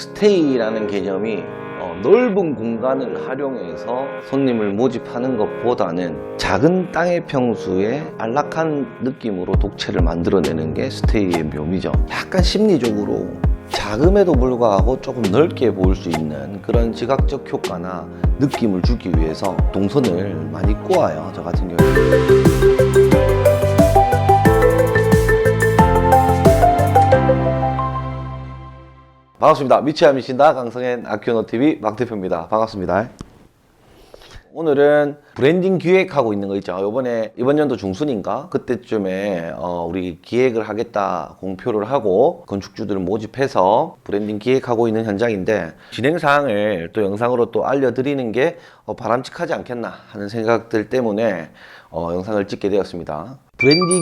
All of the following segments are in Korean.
스테이라는 개념이 넓은 공간을 활용해서 손님을 모집하는 것보다는 작은 땅의 평수에 안락한 느낌으로 독채를 만들어내는 게 스테이의 묘미죠. 약간 심리적으로 작음에도 불구하고 조금 넓게 보일 수 있는 그런 지각적 효과나 느낌을 주기 위해서 동선을 많이 꼬아요. 저 같은 경우는. 반갑습니다. 미치야 미친다 강성현 아큐노TV 막 대표입니다. 반갑습니다. 오늘은 브랜딩 기획하고 있는 거 있죠. 이번 연도 중순인가 그때쯤에 우리 기획을 하겠다 공표를 하고 건축주들을 모집해서 브랜딩 기획하고 있는 현장인데, 진행 사항을 또 영상으로 또 알려드리는 게 바람직하지 않겠나 하는 생각들 때문에 영상을 찍게 되었습니다. 브랜딩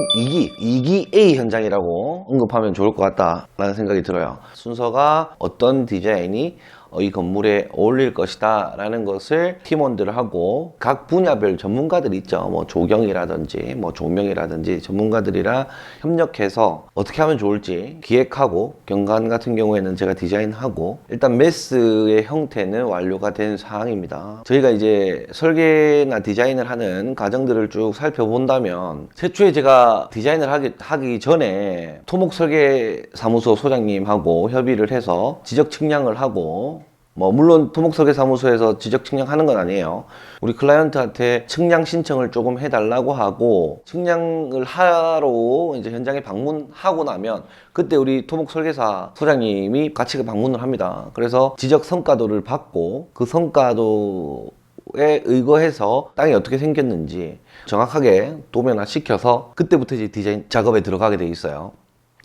2기 A 현장이라고 언급하면 좋을 것 같다라는 생각이 들어요. 순서가 어떤 디자인이 이 건물에 어울릴 것이다 라는 것을 팀원들하고 각 분야별 전문가들이 있죠. 뭐 조경이라든지 뭐 조명이라든지 전문가들이랑 협력해서 어떻게 하면 좋을지 기획하고, 경관 같은 경우에는 제가 디자인하고, 일단 메스의 형태는 완료가 된 사항입니다. 저희가 이제 설계나 디자인을 하는 과정들을 쭉 살펴본다면, 최초에 제가 디자인을 하기 전에 토목설계사무소 소장님하고 협의를 해서 지적 측량을 하고, 물론 토목설계사무소에서 지적 측량하는 건 아니에요. 우리 클라이언트한테 측량 신청을 조금 해달라고 하고, 측량을 하러 이제 현장에 방문하고 나면 그때 우리 토목설계사 소장님이 같이 방문을 합니다. 그래서 지적 성과도를 받고 그 성과도에 의거해서 땅이 어떻게 생겼는지 정확하게 도면화 시켜서 그때부터 이제 디자인 작업에 들어가게 돼 있어요.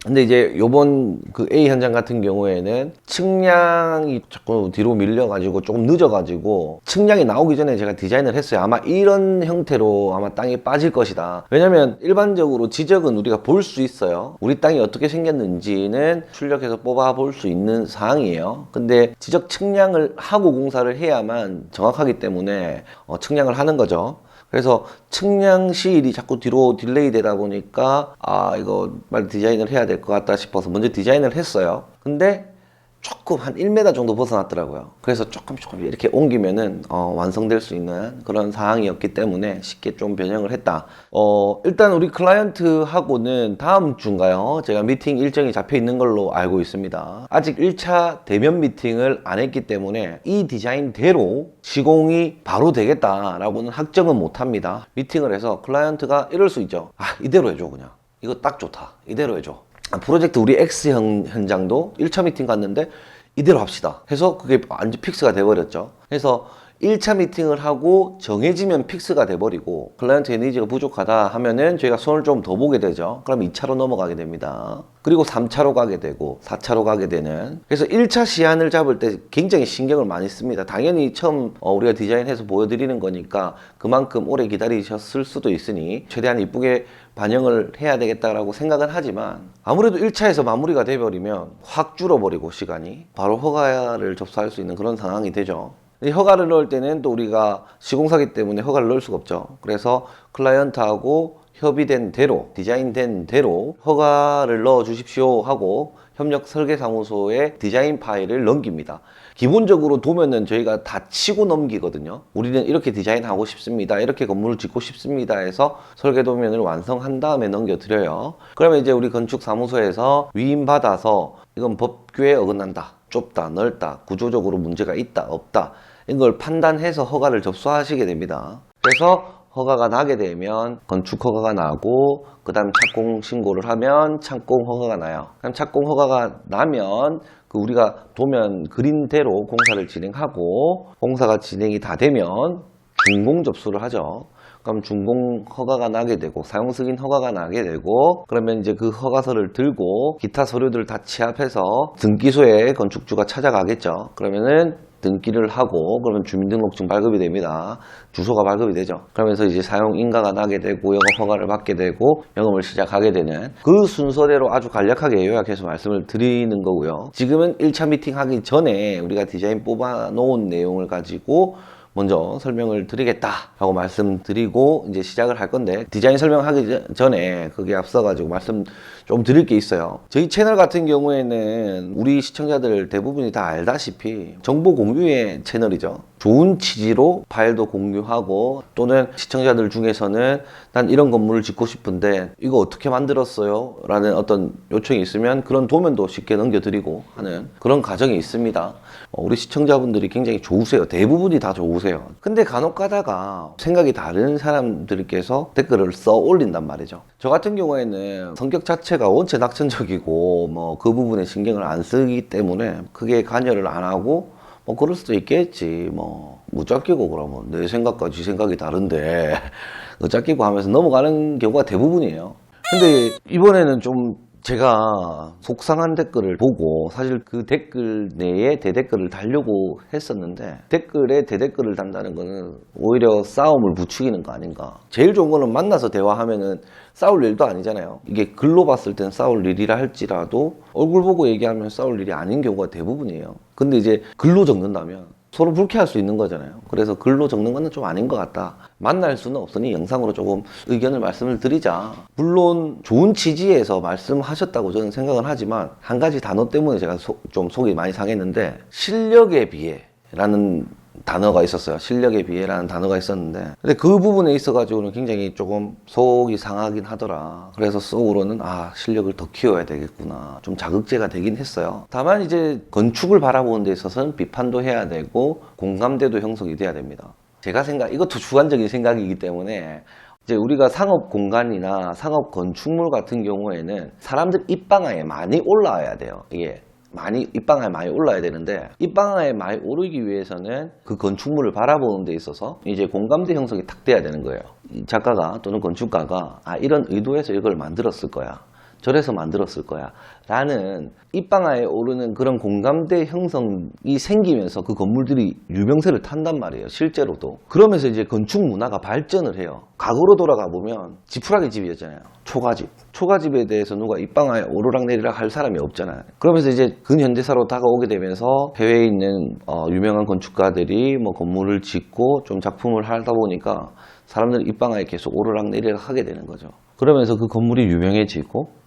근데 이제 요번 그 A 현장 같은 경우에는 측량이 자꾸 뒤로 밀려가지고 조금 늦어가지고 측량이 나오기 전에 제가 디자인을 했어요. 아마 이런 형태로 아마 땅이 빠질 것이다. 왜냐면 일반적으로 지적은 우리가 볼 수 있어요. 우리 땅이 어떻게 생겼는지는 출력해서 뽑아 볼 수 있는 사항이에요. 근데 지적 측량을 하고 공사를 해야만 정확하기 때문에 측량을 하는 거죠. 그래서 측량 시일이 자꾸 뒤로 딜레이 되다 보니까 이거 빨리 디자인을 해야 될 것 같다 싶어서 먼저 디자인을 했어요. 근데 조금 한 1m 정도 벗어났더라고요. 그래서 조금 이렇게 옮기면은 완성될 수 있는 그런 상황이었기 때문에 쉽게 좀 변형을 했다. 일단 우리 클라이언트하고는 다음 주인가요? 제가 미팅 일정이 잡혀 있는 걸로 알고 있습니다. 아직 1차 대면 미팅을 안 했기 때문에 이 디자인대로 시공이 바로 되겠다라고는 확정은 못 합니다. 미팅을 해서 클라이언트가 이럴 수 있죠. 이대로 해줘 그냥. 이거 딱 좋다. 이대로 해줘. 프로젝트 우리 X 현장도 1차 미팅 갔는데 이대로 합시다 해서 그게 완전 픽스가 돼버렸죠. 그래서 1차 미팅을 하고 정해지면 픽스가 돼버리고, 클라이언트의 니즈가 부족하다 하면은 저희가 손을 좀 더 보게 되죠. 그럼 2차로 넘어가게 됩니다. 그리고 3차로 가게 되고 4차로 가게 되는. 그래서 1차 시안을 잡을 때 굉장히 신경을 많이 씁니다. 당연히 처음 우리가 디자인해서 보여드리는 거니까 그만큼 오래 기다리셨을 수도 있으니 최대한 이쁘게 반영을 해야 되겠다라고 생각은 하지만, 아무래도 1차에서 마무리가 돼버리면 확 줄어버리고 시간이 바로 허가를 접수할 수 있는 그런 상황이 되죠. 허가를 넣을 때는 또 우리가 시공사기 때문에 허가를 넣을 수가 없죠. 그래서 클라이언트하고 협의된 대로, 디자인된 대로 허가를 넣어 주십시오 하고 협력 설계사무소에 디자인 파일을 넘깁니다. 기본적으로 도면은 저희가 다 치고 넘기거든요. 우리는 이렇게 디자인하고 싶습니다, 이렇게 건물을 짓고 싶습니다 해서 설계 도면을 완성한 다음에 넘겨드려요. 그러면 이제 우리 건축사무소에서 위임받아서 이건 법규에 어긋난다, 좁다, 넓다, 구조적으로 문제가 있다, 없다, 이걸 판단해서 허가를 접수하시게 됩니다. 그래서 허가가 나게 되면 건축 허가가 나고, 그 다음 착공 신고를 하면 착공 허가가 나요. 그럼 착공 허가가 나면 우리가 도면 그린대로 공사를 진행하고, 공사가 진행이 다 되면 준공 접수를 하죠. 그럼 준공 허가가 나게 되고 사용 승인 허가가 나게 되고, 그러면 이제 그 허가서를 들고 기타 서류들을 다 취합해서 등기소에 건축주가 찾아가겠죠. 그러면은 등기를 하고, 그러면 주민등록증 발급이 됩니다. 주소가 발급이 되죠. 그러면서 이제 사용 인가가 나게 되고 영업 허가를 받게 되고 영업을 시작하게 되는 그 순서대로 아주 간략하게 요약해서 말씀을 드리는 거고요. 지금은 1차 미팅 하기 전에 우리가 디자인 뽑아 놓은 내용을 가지고 먼저 설명을 드리겠다 하고 말씀드리고 이제 시작을 할 건데, 디자인 설명하기 전에 거기에 앞서가지고 말씀 좀 드릴 게 있어요. 저희 채널 같은 경우에는 우리 시청자들 대부분이 다 알다시피 정보 공유의 채널이죠. 좋은 취지로 파일도 공유하고, 또는 시청자들 중에서는 난 이런 건물을 짓고 싶은데 이거 어떻게 만들었어요? 라는 어떤 요청이 있으면 그런 도면도 쉽게 넘겨드리고 하는 그런 과정이 있습니다. 우리 시청자분들이 굉장히 좋으세요. 대부분이 다 좋으세요. 근데 간혹 가다가 생각이 다른 사람들께서 댓글을 써 올린단 말이죠. 저 같은 경우에는 성격 자체가 원체 낙천적이고 뭐 그 부분에 신경을 안 쓰기 때문에 크게 관여를 안 하고, 뭐 그럴 수도 있겠지, 뭐 무짝끼고 그러면 내 생각과 지 생각이 다른데 무짝끼고 하면서 넘어가는 경우가 대부분이에요. 근데 이번에는 좀 제가 속상한 댓글을 보고, 사실 그 댓글 내에 대댓글을 달려고 했었는데 댓글에 대댓글을 단다는 거는 오히려 싸움을 부추기는 거 아닌가. 제일 좋은 거는 만나서 대화하면은 싸울 일도 아니잖아요. 이게 글로 봤을 땐 싸울 일이라 할지라도 얼굴 보고 얘기하면 싸울 일이 아닌 경우가 대부분이에요. 근데 이제 글로 적는다면 서로 불쾌할 수 있는 거잖아요. 그래서 글로 적는 거는 좀 아닌 것 같다. 만날 수는 없으니 영상으로 조금 의견을 말씀을 드리자. 물론 좋은 취지에서 말씀하셨다고 저는 생각은 하지만 한 가지 단어 때문에 제가 좀 속이 많이 상했는데, 실력에 비해 라는 단어가 있었어요. 실력에 비해라는 단어가 있었는데, 근데 그 부분에 있어가지고는 굉장히 조금 속이 상하긴 하더라. 그래서 속으로는 실력을 더 키워야 되겠구나, 좀 자극제가 되긴 했어요. 다만 이제 건축을 바라보는 데 있어서는 비판도 해야 되고 공감대도 형성이 돼야 됩니다. 제가 이것도 주관적인 생각이기 때문에, 이제 우리가 상업 공간이나 상업 건축물 같은 경우에는 사람들 입방아에 많이 올라와야 돼요. 이게 입방아에 많이 올라야 되는데, 입방아에 많이 오르기 위해서는 그 건축물을 바라보는 데 있어서 이제 공감대 형성이 탁 돼야 되는 거예요. 이 작가가 또는 건축가가 이런 의도에서 이걸 만들었을 거야, 저래서 만들었을 거야 라는 입방아에 오르는 그런 공감대 형성이 생기면서 그 건물들이 유명세를 탄단 말이에요, 실제로도. 그러면서 이제 건축 문화가 발전을 해요. 과거로 돌아가 보면 지푸라기 집이었잖아요. 초가집에 대해서 누가 입방아에 오르락내리락 할 사람이 없잖아요. 그러면서 이제 근현대사로 다가오게 되면서 해외에 있는 유명한 건축가들이 뭐 건물을 짓고 좀 작품을 하다 보니까 사람들이 입방아에 계속 오르락내리락 하게 되는 거죠. 그러면서 그 건물이 유명해지고,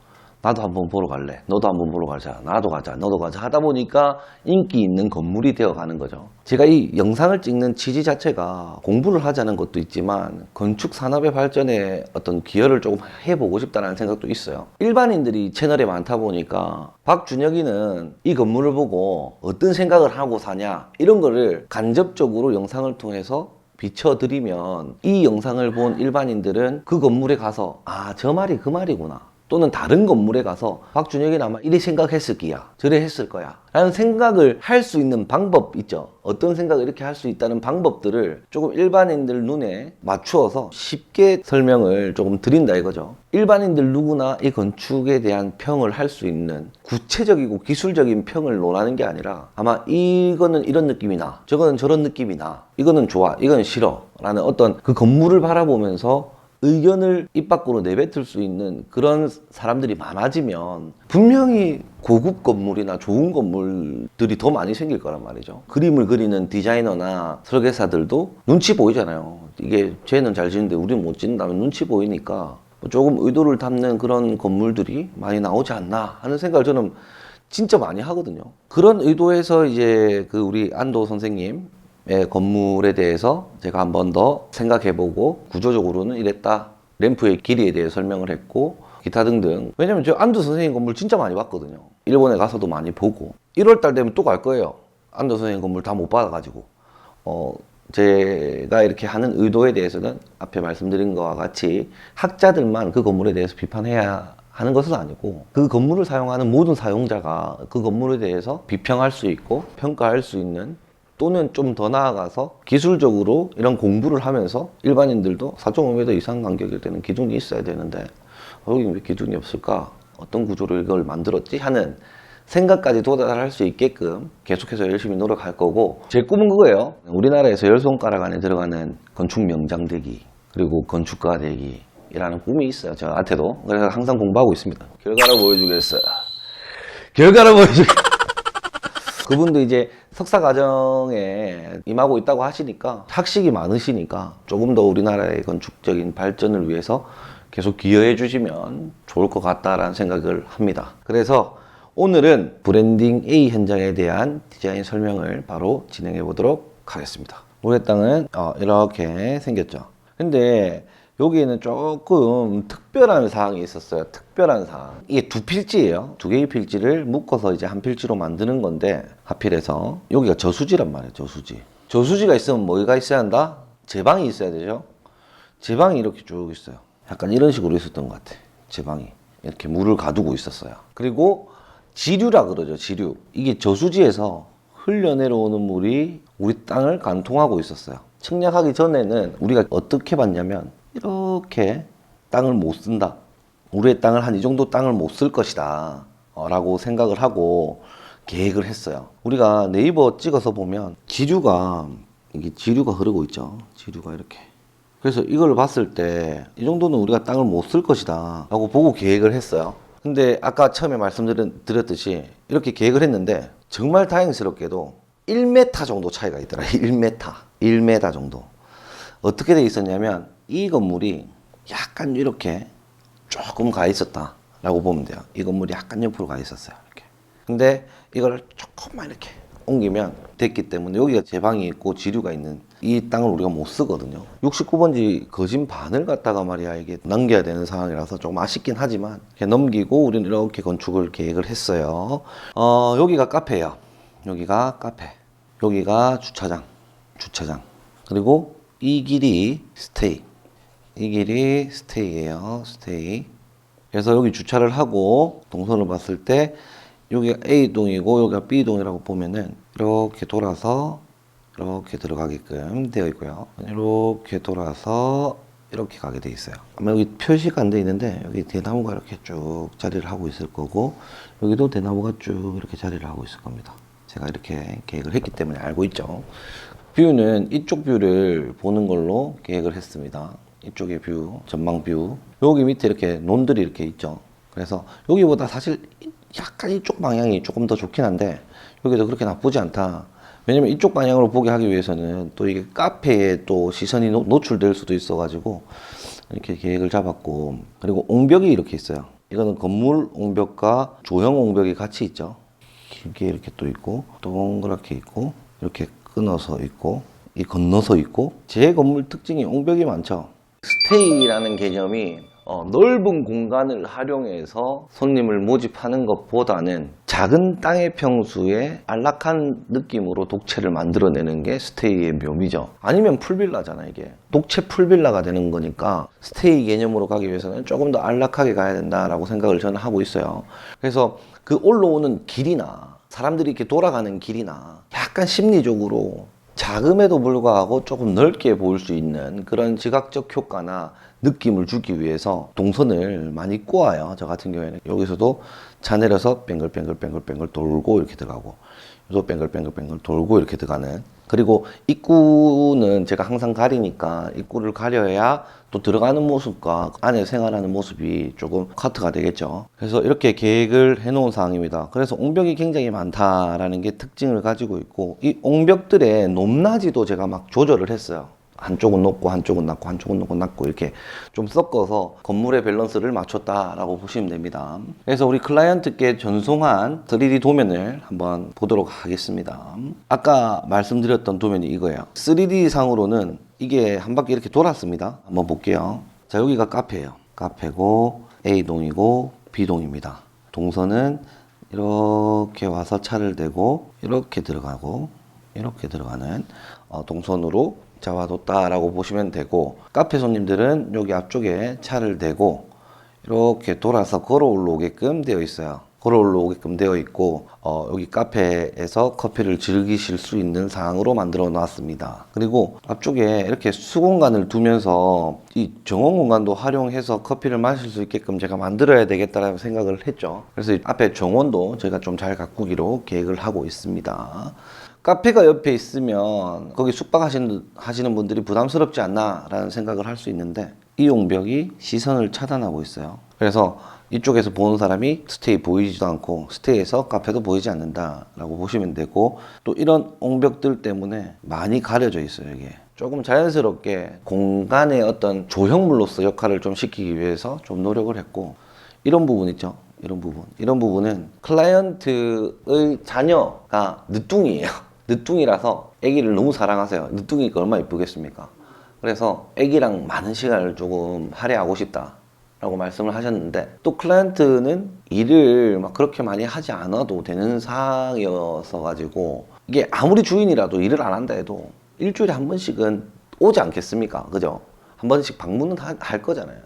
나도 한번 보러 갈래, 너도 한번 보러 가자, 나도 가자, 너도 가자 하다 보니까 인기 있는 건물이 되어가는 거죠. 제가 이 영상을 찍는 취지 자체가 공부를 하자는 것도 있지만 건축 산업의 발전에 어떤 기여를 조금 해보고 싶다는 생각도 있어요. 일반인들이 채널에 많다 보니까 박준혁이는 이 건물을 보고 어떤 생각을 하고 사냐, 이런 거를 간접적으로 영상을 통해서 비춰드리면 이 영상을 본 일반인들은 그 건물에 가서 저 말이 그 말이구나, 또는 다른 건물에 가서 박준혁이는 아마 이래 생각했을 거야, 저래 했을 거야 라는 생각을 할 수 있는 방법 있죠. 어떤 생각을 이렇게 할 수 있다는 방법들을 조금 일반인들 눈에 맞추어서 쉽게 설명을 조금 드린다 이거죠. 일반인들 누구나 이 건축에 대한 평을 할 수 있는 구체적이고 기술적인 평을 논하는 게 아니라, 아마 이거는 이런 느낌이 나, 저거는 저런 느낌이 나, 이거는 좋아, 이건 싫어 라는 어떤 그 건물을 바라보면서 의견을 입 밖으로 내뱉을 수 있는 그런 사람들이 많아지면 분명히 고급 건물이나 좋은 건물들이 더 많이 생길 거란 말이죠. 그림을 그리는 디자이너나 설계사들도 눈치 보이잖아요. 이게 쟤는 잘 짓는데 우리는 못 짓는다면 눈치 보이니까 조금 의도를 담는 그런 건물들이 많이 나오지 않나 하는 생각을 저는 진짜 많이 하거든요. 그런 의도에서 이제 그 우리 안도 선생님 건물에 대해서 제가 한 번 더 생각해보고, 구조적으로는 이랬다, 램프의 길이에 대해 설명을 했고 기타 등등. 왜냐면 저 안도 선생님 건물 진짜 많이 봤거든요. 일본에 가서도 많이 보고, 1월달 되면 또 갈 거예요. 안도 선생님 건물 다 못 받아가지고. 제가 이렇게 하는 의도에 대해서는 앞에 말씀드린 것과 같이 학자들만 그 건물에 대해서 비판해야 하는 것은 아니고, 그 건물을 사용하는 모든 사용자가 그 건물에 대해서 비평할 수 있고 평가할 수 있는, 또는 좀 더 나아가서 기술적으로 이런 공부를 하면서 일반인들도 4.5m 이상 간격일 때는 기둥이 있어야 되는데 여기 왜 기둥이 없을까? 어떤 구조로 이걸 만들었지? 하는 생각까지 도달할 수 있게끔 계속해서 열심히 노력할 거고, 제 꿈은 그거예요. 우리나라에서 10손가락 안에 들어가는 건축 명장 되기, 그리고 건축가 되기라는 꿈이 있어요, 저한테도. 그래서 항상 공부하고 있습니다. 결과를 보여주겠어. 그분도 이제 석사 과정에 임하고 있다고 하시니까 학식이 많으시니까 조금 더 우리나라의 건축적인 발전을 위해서 계속 기여해 주시면 좋을 것 같다라는 생각을 합니다. 그래서 오늘은 브랜딩 A 현장에 대한 디자인 설명을 바로 진행해 보도록 하겠습니다. 우리 땅은 이렇게 생겼죠. 근데 여기에는 조금 특별한 사항이 있었어요. 특별한 사항. 이게 두 필지예요. 두 개의 필지를 묶어서 이제 한 필지로 만드는 건데 하필해서 여기가 저수지란 말이에요. 저수지. 저수지가 있으면 뭐가 있어야 한다? 제방이 있어야 되죠. 제방이 이렇게 쭉 있어요. 약간 이런 식으로 있었던 것 같아. 제방이. 이렇게 물을 가두고 있었어요. 그리고 지류라 그러죠. 지류. 이게 저수지에서 흘러내려오는 물이 우리 땅을 관통하고 있었어요. 측량하기 전에는 우리가 어떻게 봤냐면 이렇게 땅을 못 쓴다. 우리의 땅을 한 이 정도 땅을 못 쓸 것이다. 라고 생각을 하고 계획을 했어요. 우리가 네이버 찍어서 보면 이게 지류가 흐르고 있죠. 지류가 이렇게. 그래서 이걸 봤을 때 이 정도는 우리가 땅을 못 쓸 것이다. 라고 보고 계획을 했어요. 근데 아까 처음에 말씀드렸듯이 이렇게 계획을 했는데 정말 다행스럽게도 1m 정도 차이가 있더라. 1m 정도. 어떻게 돼 있었냐면 이 건물이 약간 이렇게 조금 가 있었다 라고 보면 돼요. 이 건물이 약간 옆으로 가 있었어요. 이렇게. 근데 이걸 조금만 이렇게 옮기면 됐기 때문에 여기가 제방이 있고 지류가 있는 이 땅을 우리가 못 쓰거든요. 69번지 거진 반을 갖다가 말이야 이게 넘겨야 되는 상황이라서 조금 아쉽긴 하지만 이렇게 넘기고 우리는 이렇게 건축을 계획을 했어요. 여기가 카페예요. 여기가 카페. 여기가 주차장. 그리고 이 길이 스테이. 이 길이 스테이예요. 스테이. 그래서 여기 주차를 하고 동선을 봤을 때 여기가 A동이고 여기가 B동이라고 보면은 이렇게 돌아서 이렇게 들어가게끔 되어 있고요. 이렇게 돌아서 이렇게 가게 돼 있어요. 아마 여기 표시가 안 돼 있는데 여기 대나무가 이렇게 쭉 자리를 하고 있을 거고 여기도 대나무가 쭉 이렇게 자리를 하고 있을 겁니다. 제가 이렇게 계획을 했기 때문에 알고 있죠. 뷰는 이쪽 뷰를 보는 걸로 계획을 했습니다. 이쪽의 뷰, 전망 뷰. 여기 밑에 이렇게 논들이 이렇게 있죠. 그래서 여기보다 사실 약간 이쪽 방향이 조금 더 좋긴 한데 여기도 그렇게 나쁘지 않다. 왜냐면 이쪽 방향으로 보게 하기 위해서는 또 이게 카페에 또 시선이 노출될 수도 있어가지고 이렇게 계획을 잡았고, 그리고 옹벽이 이렇게 있어요. 이거는 건물 옹벽과 조형 옹벽이 같이 있죠. 길게 이렇게 또 있고 동그랗게 있고 이렇게 끊어서 있고 이 건너서 있고. 제 건물 특징이 옹벽이 많죠. 스테이라는 개념이 넓은 공간을 활용해서 손님을 모집하는 것보다는 작은 땅의 평수에 안락한 느낌으로 독채를 만들어내는 게 스테이의 묘미죠. 아니면 풀빌라잖아. 이게 독채 풀빌라가 되는 거니까 스테이 개념으로 가기 위해서는 조금 더 안락하게 가야 된다라고 생각을 저는 하고 있어요. 그래서 그 올라오는 길이나 사람들이 이렇게 돌아가는 길이나 약간 심리적으로 작음에도 불구하고 조금 넓게 보일 수 있는 그런 지각적 효과나 느낌을 주기 위해서 동선을 많이 꼬아요. 저 같은 경우에는 여기서도 차 내려서 뱅글뱅글 돌고 이렇게 들어가고, 또 뱅글뱅글 돌고 이렇게 들어가는. 그리고 입구는 제가 항상 가리니까 입구를 가려야 또 들어가는 모습과 안에 생활하는 모습이 조금 커트가 되겠죠. 그래서 이렇게 계획을 해놓은 상황입니다. 그래서 옹벽이 굉장히 많다라는 게 특징을 가지고 있고, 이 옹벽들의 높낮이도 제가 막 조절을 했어요. 한쪽은 높고 한쪽은 낮고 한쪽은 높고 낮고 이렇게 좀 섞어서 건물의 밸런스를 맞췄다라고 보시면 됩니다. 그래서 우리 클라이언트께 전송한 3D 도면을 한번 보도록 하겠습니다. 아까 말씀드렸던 도면이 이거예요. 3D 상으로는 이게 한 바퀴 이렇게 돌았습니다. 한번 볼게요. 자, 여기가 카페예요. 카페고 A동이고 B동입니다. 동선은 이렇게 와서 차를 대고 이렇게 들어가고 이렇게 들어가는 동선으로 잡아뒀다라고 보시면 되고, 카페 손님들은 여기 앞쪽에 차를 대고 이렇게 돌아서 걸어 올라오게끔 되어 있어요. 걸어 올라오게끔 되어 있고, 여기 카페에서 커피를 즐기실 수 있는 상황으로 만들어 놨습니다. 그리고 앞쪽에 이렇게 수공간을 두면서 이 정원 공간도 활용해서 커피를 마실 수 있게끔 제가 만들어야 되겠다라는 생각을 했죠. 그래서 앞에 정원도 저희가 좀 잘 가꾸기로 계획을 하고 있습니다. 카페가 옆에 있으면 거기 숙박하시는 분들이 부담스럽지 않나 라는 생각을 할 수 있는데, 이 용벽이 시선을 차단하고 있어요. 그래서 이쪽에서 보는 사람이 스테이 보이지도 않고 스테이에서 카페도 보이지 않는다라고 보시면 되고, 또 이런 옹벽들 때문에 많이 가려져 있어요. 이게 조금 자연스럽게 공간의 어떤 조형물로서 역할을 좀 시키기 위해서 좀 노력을 했고, 이런 부분 있죠. 이런 부분은 클라이언트의 자녀가 늦둥이에요. 늦둥이라서 아기를 너무 사랑하세요. 늦둥이가 얼마나 이쁘겠습니까? 그래서 아기랑 많은 시간을 조금 할애하고 싶다 라고 말씀을 하셨는데, 또 클라이언트는 일을 막 그렇게 많이 하지 않아도 되는 상황이어서 가지고, 이게 아무리 주인이라도 일을 안 한다 해도 일주일에 한 번씩은 오지 않겠습니까? 그죠? 한 번씩 방문은 할 거잖아요.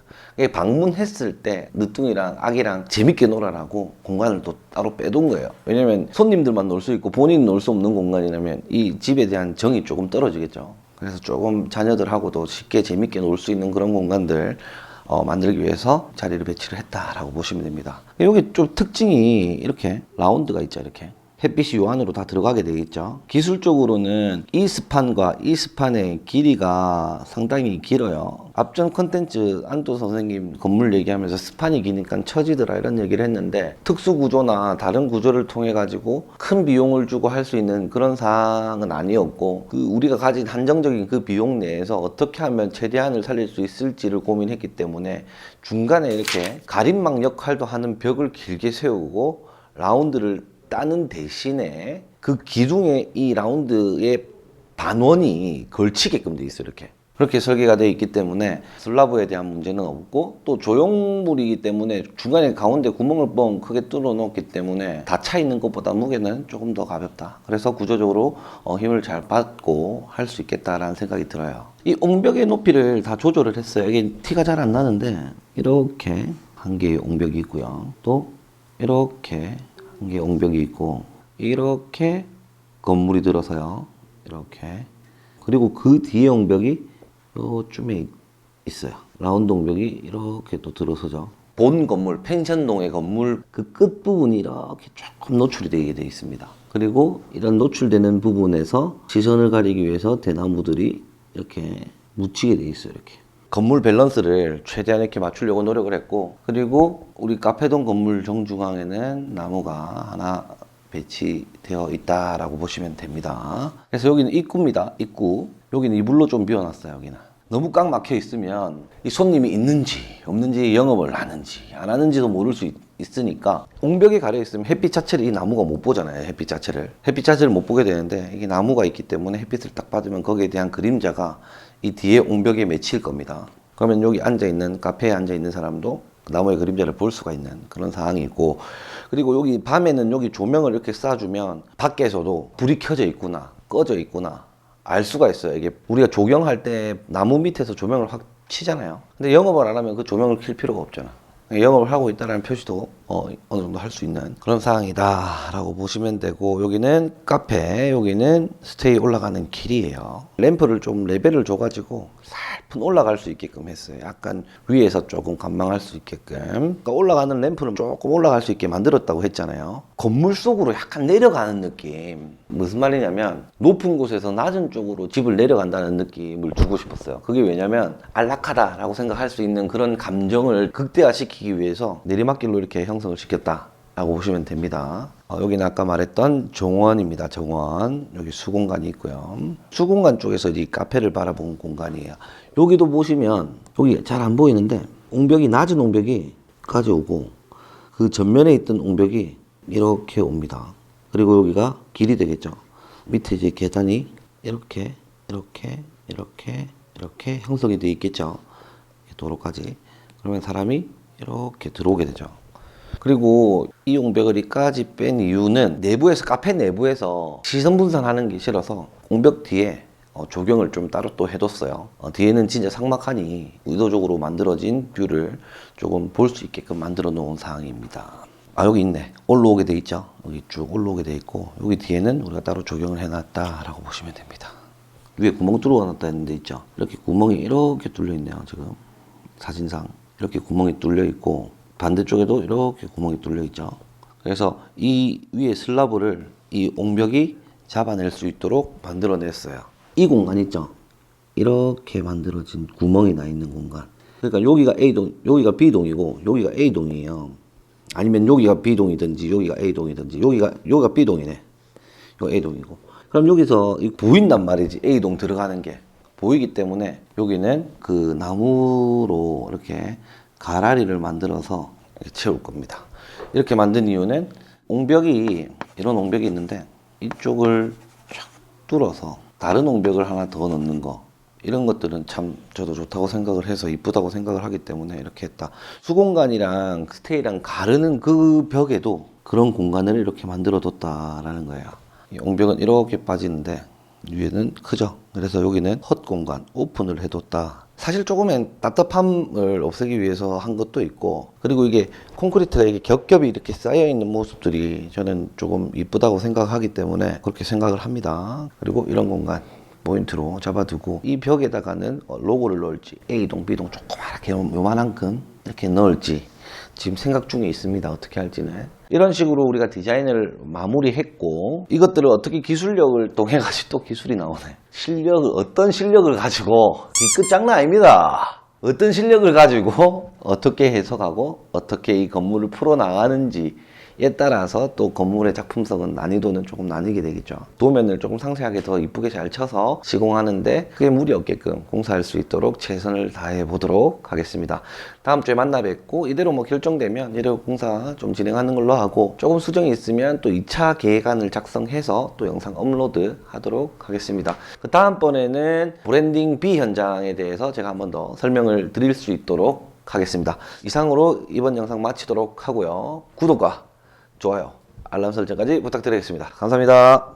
방문했을 때 늦둥이랑 아기랑 재밌게 놀아라고 공간을 또 따로 빼둔 거예요. 왜냐면 손님들만 놀 수 있고 본인은 놀 수 없는 공간이라면 이 집에 대한 정이 조금 떨어지겠죠. 그래서 조금 자녀들하고도 쉽게 재밌게 놀 수 있는 그런 공간들 만들기 위해서 자리를 배치를 했다라고 보시면 됩니다. 여기 좀 특징이 이렇게 라운드가 있죠. 이렇게 햇빛이 요 안으로 다 들어가게 되어 있죠. 기술적으로는 이 스판과 이 스판의 길이가 상당히 길어요. 앞전 컨텐츠 안도 선생님 건물 얘기하면서 스판이 기니까 처지더라 이런 얘기를 했는데, 특수 구조나 다른 구조를 통해 가지고 큰 비용을 주고 할 수 있는 그런 사항은 아니었고, 그 우리가 가진 한정적인 그 비용 내에서 어떻게 하면 최대한을 살릴 수 있을지를 고민했기 때문에 중간에 이렇게 가림막 역할도 하는 벽을 길게 세우고 라운드를 따는 대신에 그 기둥에 이 라운드의 반원이 걸치게끔 돼 있어요. 그렇게 설계가 되어 있기 때문에 슬라브에 대한 문제는 없고, 또 조형물이기 때문에 중간에 가운데 구멍을 뻥 크게 뚫어 놓기 때문에 닫혀 있는 것보다 무게는 조금 더 가볍다. 그래서 구조적으로 힘을 잘 받고 할 수 있겠다라는 생각이 들어요. 이 옹벽의 높이를 다 조절을 했어요. 이게 티가 잘 안 나는데 이렇게 한 개의 옹벽이 있고요. 또 이렇게 한 개의 옹벽이 있고, 이렇게 건물이 들어서요. 이렇게. 그리고 그 뒤에 옹벽이 요쯤에 있어요. 라운드 옹벽이 이렇게 또 들어서죠. 본 건물, 펜션동의 건물 그 끝부분이 이렇게 조금 노출이 되게 되어 있습니다. 그리고 이런 노출되는 부분에서 시선을 가리기 위해서 대나무들이 이렇게 묻히게 되어 있어요. 이렇게. 건물 밸런스를 최대한 이렇게 맞추려고 노력을 했고, 그리고 우리 카페동 건물 정중앙에는 나무가 하나 배치되어 있다라고 보시면 됩니다. 그래서 여기는 입구입니다. 입구. 여기는 이불로 좀 비워놨어요. 여기는 너무 꽉 막혀 있으면 이 손님이 있는지 없는지, 영업을 하는지 안 하는지도 모를 수 있으니까 옹벽에 가려 있으면 햇빛 자체를 이 나무가 못 보잖아요. 햇빛 자체를 못 보게 되는데, 이게 나무가 있기 때문에 햇빛을 딱 받으면 거기에 대한 그림자가 이 뒤에 옹벽에 맺힐 겁니다. 그러면 여기 앉아있는, 카페에 앉아있는 사람도 나무의 그림자를 볼 수가 있는 그런 상황이 있고, 그리고 여기 밤에는 여기 조명을 이렇게 쏴주면 밖에서도 불이 켜져 있구나 꺼져 있구나 알 수가 있어요. 이게 우리가 조경할 때 나무 밑에서 조명을 확 치잖아요. 근데 영업을 안 하면 그 조명을 킬 필요가 없잖아. 영업을 하고 있다는 표시도 어느 정도 할 수 있는 그런 상황이다 라고 보시면 되고, 여기는 카페, 여기는 스테이 올라가는 길이에요. 램프를 좀 레벨을 줘가지고 살짝 올라갈 수 있게끔 했어요. 약간 위에서 조금 관망할 수 있게끔. 그러니까 올라가는 램프는 조금 올라갈 수 있게 만들었다고 했잖아요. 건물 속으로 약간 내려가는 느낌. 무슨 말이냐면 높은 곳에서 낮은 쪽으로 집을 내려간다는 느낌을 주고 싶었어요. 그게 왜냐면 안락하다라고 생각할 수 있는 그런 감정을 극대화시키기 위해서 내리막길로 이렇게 형성을 시켰다 라고 보시면 됩니다. 여기는 아까 말했던 정원입니다. 정원. 여기 수공간이 있고요. 수공간 쪽에서 이 카페를 바라본 공간이에요. 여기도 보시면 여기 잘 안 보이는데 옹벽이, 낮은 옹벽이까지 오고, 그 전면에 있던 옹벽이 이렇게 옵니다. 그리고 여기가 길이 되겠죠. 밑에 이제 계단이 이렇게 형성이 되어 있겠죠. 도로까지. 그러면 사람이 이렇게 들어오게 되죠. 그리고 이 옹벽을 이까지 뺀 이유는 내부에서, 카페 내부에서 시선 분산하는 게 싫어서 옹벽 뒤에 조경을 좀 따로 또 해뒀어요. 뒤에는 진짜 삭막하니 의도적으로 만들어진 뷰를 조금 볼 수 있게끔 만들어 놓은 상황입니다. 여기 있네. 올라오게 돼 있죠. 여기 쭉 올라오게 돼 있고, 여기 뒤에는 우리가 따로 조경을 해놨다라고 보시면 됩니다. 위에 구멍 뚫어놨다 했는데 있죠. 이렇게 구멍이 이렇게 뚫려 있네요. 지금 사진상 이렇게 구멍이 뚫려 있고, 반대쪽에도 이렇게 구멍이 뚫려 있죠. 그래서 이 위에 슬라브를 이 옹벽이 잡아낼 수 있도록 만들어냈어요. 이 공간 있죠. 이렇게 만들어진 구멍이 나 있는 공간. 그러니까 여기가 A동, 여기가 B동이고 여기가 A동이에요. 아니면 여기가 B동이든지 여기가 A동이든지 여기가 B동이네. 여기 A동이고. 그럼 여기서 보인단 말이지. A동 들어가는 게 보이기 때문에 여기는 그 나무로 이렇게 가라리를 만들어서 이렇게 채울 겁니다. 이렇게 만든 이유는 옹벽이 이런 옹벽이 있는데 이쪽을 쫙 뚫어서 다른 옹벽을 하나 더 넣는 거 이런 것들은 참 저도 좋다고 생각을 해서 이쁘다고 생각을 하기 때문에 이렇게 했다. 수공간이랑 스테이랑 가르는 그 벽에도 그런 공간을 이렇게 만들어 뒀다라는 거예요. 이 옹벽은 이렇게 빠지는데 위에는 크죠. 그래서 여기는 헛 공간, 오픈을 해뒀다. 사실 조금은 답답함을 없애기 위해서 한 것도 있고, 그리고 이게 콘크리트가 이게 겹겹이 이렇게 쌓여 있는 모습들이 저는 조금 이쁘다고 생각하기 때문에 그렇게 생각을 합니다. 그리고 이런 공간 포인트로 잡아두고 이 벽에다가는 로고를 넣을지 A동, B동 조그맣게 요만한큼 이렇게 넣을지 지금 생각 중에 있습니다. 어떻게 할지는. 이런 식으로 우리가 디자인을 마무리했고 이것들을 어떻게 기술력을 통해가지고 또 기술이 나오네. 어떤 실력을 가지고 이 끝장난 아닙니다. 어떤 실력을 가지고 어떻게 해석하고 어떻게 이 건물을 풀어나가는지에 따라서 또 건물의 작품성은 난이도는 조금 나뉘게 되겠죠. 도면을 조금 상세하게 더 이쁘게 잘 쳐서 시공하는데 크게 무리 없게끔 공사할 수 있도록 최선을 다해 보도록 하겠습니다. 다음 주에 만나 뵙고 이대로 뭐 결정되면 이대로 공사 좀 진행하는 걸로 하고 조금 수정이 있으면 또 2차 계획안을 작성해서 또 영상 업로드 하도록 하겠습니다. 그 다음번에는 브랜딩 B 현장에 대해서 제가 한 번 더 설명을 드릴 수 있도록 하겠습니다. 이상으로 이번 영상 마치도록 하고요. 구독과 좋아요, 알람 설정까지 부탁드리겠습니다. 감사합니다.